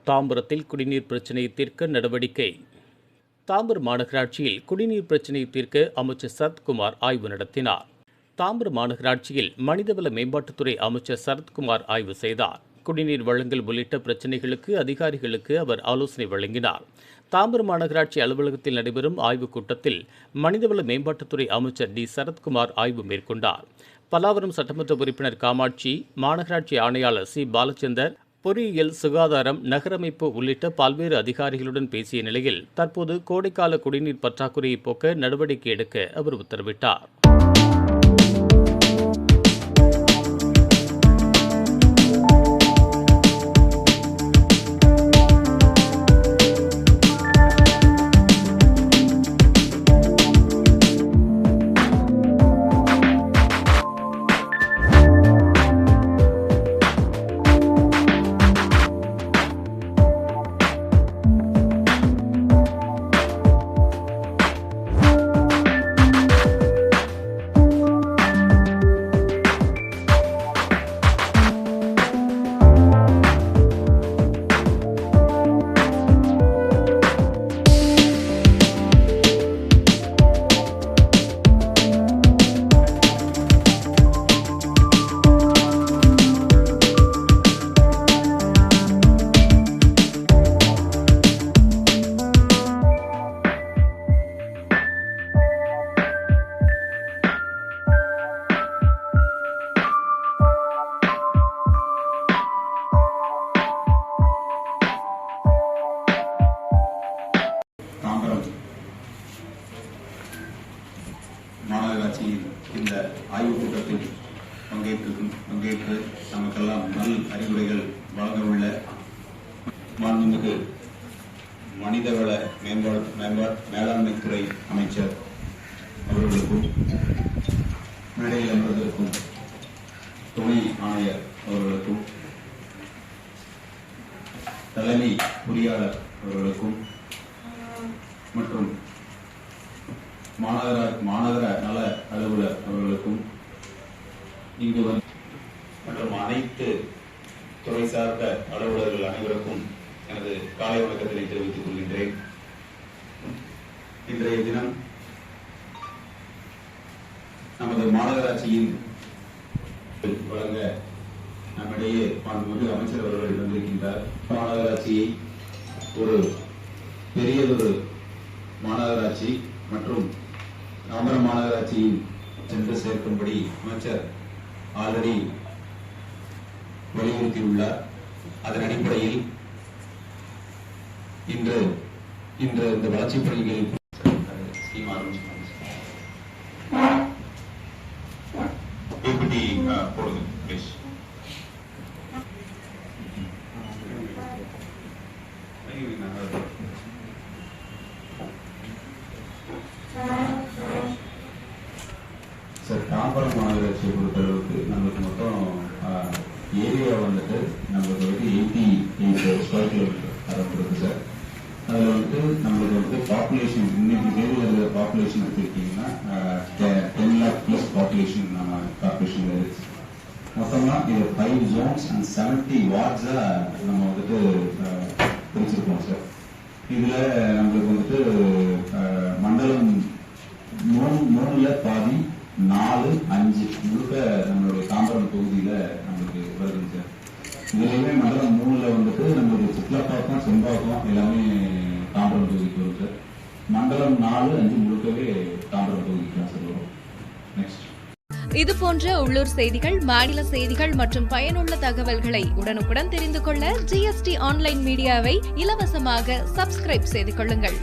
தாம்பரத்தில் குடிநீர் பிரச்சினையை தீர்க்க நடவடிக்கை. தாம்பரம் மாநகராட்சியில் குடிநீர் பிரச்சினையை தீர்க்க அமைச்சர் சரத்குமார் ஆய்வு நடத்தினார். தாம்பரம் மாநகராட்சியில் மனிதவள மேம்பாட்டுத்துறை அமைச்சர் சரத்குமார் ஆய்வு செய்தார். குடிநீர் வழங்கல் உள்ளிட்ட பிரச்சினைகளுக்கு அதிகாரிகளுக்கு அவர் ஆலோசனை வழங்கினார். தாம்பரம் மாநகராட்சி அலுவலகத்தில் நடைபெறும் ஆய்வுக் கூட்டத்தில் மனிதவள மேம்பாட்டுத்துறை அமைச்சர் டி சரத்குமார் ஆய்வு மேற்கொண்டார். பல்லாவரம் சட்டமன்ற உறுப்பினர் காமாட்சி, மாநகராட்சி ஆணையாளர் சி பாலச்சந்தர், பொறியியல், சுகாதாரம், நகரமைப்பு உள்ளிட்ட பல்வேறு அதிகாரிகளுடன் பேசிய நிலையில் தற்போது கோடைக்கால குடிநீர் பற்றாக்குறையை போக்க நடவடிக்கை எடுக்க அவர் உத்தரவிட்டார். மாநகராட்சியின் இந்த ஆய்வுக் கூட்டத்தில் பங்கேற்று நமக்கெல்லாம் நல் அறிவுரைகள் வழங்க உள்ள மாண்புமிகு மனிதவள மேலாண்மைத்துறை அமைச்சர் அவர்களுக்கும், மேடையில் அமர்ந்திருக்கும் துணை ஆணையர் அவர்களுக்கும், தலைமை பொறியாளர் அவர்களுக்கும் மற்றும் மாநகர நல அலுவலர் அவர்களுக்கும் இங்கு மற்றும் அனைத்து துறை சார்ந்த அலுவலர்கள் அனைவருக்கும் எனது காலை வணக்கத்தினை தெரிவித்துக் கொள்கின்றேன். இன்றைய தினம் நமது மாநகராட்சியின் வழங்க நம்மிடையே மாண்புமிகு அமைச்சர் அவர்கள் வந்திருக்கின்றார். மாநகராட்சியை ஒரு பெரியதொரு மாநகராட்சி மற்றும் தாம்பரம் மாநகராட்சியில் சென்று சேர்க்கும்படி அமைச்சர் ஆல்ரெடி வலியுறுத்தியுள்ளார். அதன் அடிப்படையில் இன்று இந்த வளர்ச்சிப் பணிகளில் போடுங்க பிளீஸ். சார், தாம்பரம் மாநகராட்சியை பொறுத்தளவுக்கு நம்மளுக்கு மொத்தம் ஏரியா வந்துட்டு நம்மளுக்கு 88 ஸ்கொயர் கிலோமீட்டர் தரப்படுது சார். அதில் வந்துட்டு நம்மளுக்கு வந்து பாப்புலேஷன் இன்னைக்கு தேதியில் இருக்கிற பாப்புலேஷன் எடுத்துக்கிட்டீங்கன்னா 10 lakh plus பாப்புலேஷன் நம்ம கார்பரேஷன்ல இருக்கு. மொத்தமாக இது 5 zones and 70 wards நம்ம வந்துட்டு பிரிச்சிருக்கோம் சார். இதுல நம்மளுக்கு வந்துட்டு மண்டலம் 3ல பாதி 4, 5 முழுக்க நம்மளுடைய தாம்பரம் தொகுதியில நம்மளுக்கு வருதுங்க சார். இதுலயுமே மண்டலம் 3ல வந்துட்டு நம்மளுக்கு சிட்லப்பாக்கம், செம்பாக்கம் எல்லாமே தாம்பரம் தொகுதிக்கு வரும் சார். மண்டலம் 4, 5 முழுக்கவே தாம்பரம் தொகுதிக்கு தான் சார் வரும். நெக்ஸ்ட். இது போன்ற உள்ளூர் செய்திகள், மாநில செய்திகள் மற்றும் பயனுள்ள தகவல்களை உடனுக்குடன் தெரிந்து கொள்ள GST ஆன்லைன் மீடியாவை இலவசமாக சப்ஸ்கிரைப் செய்து கொள்ளுங்கள்.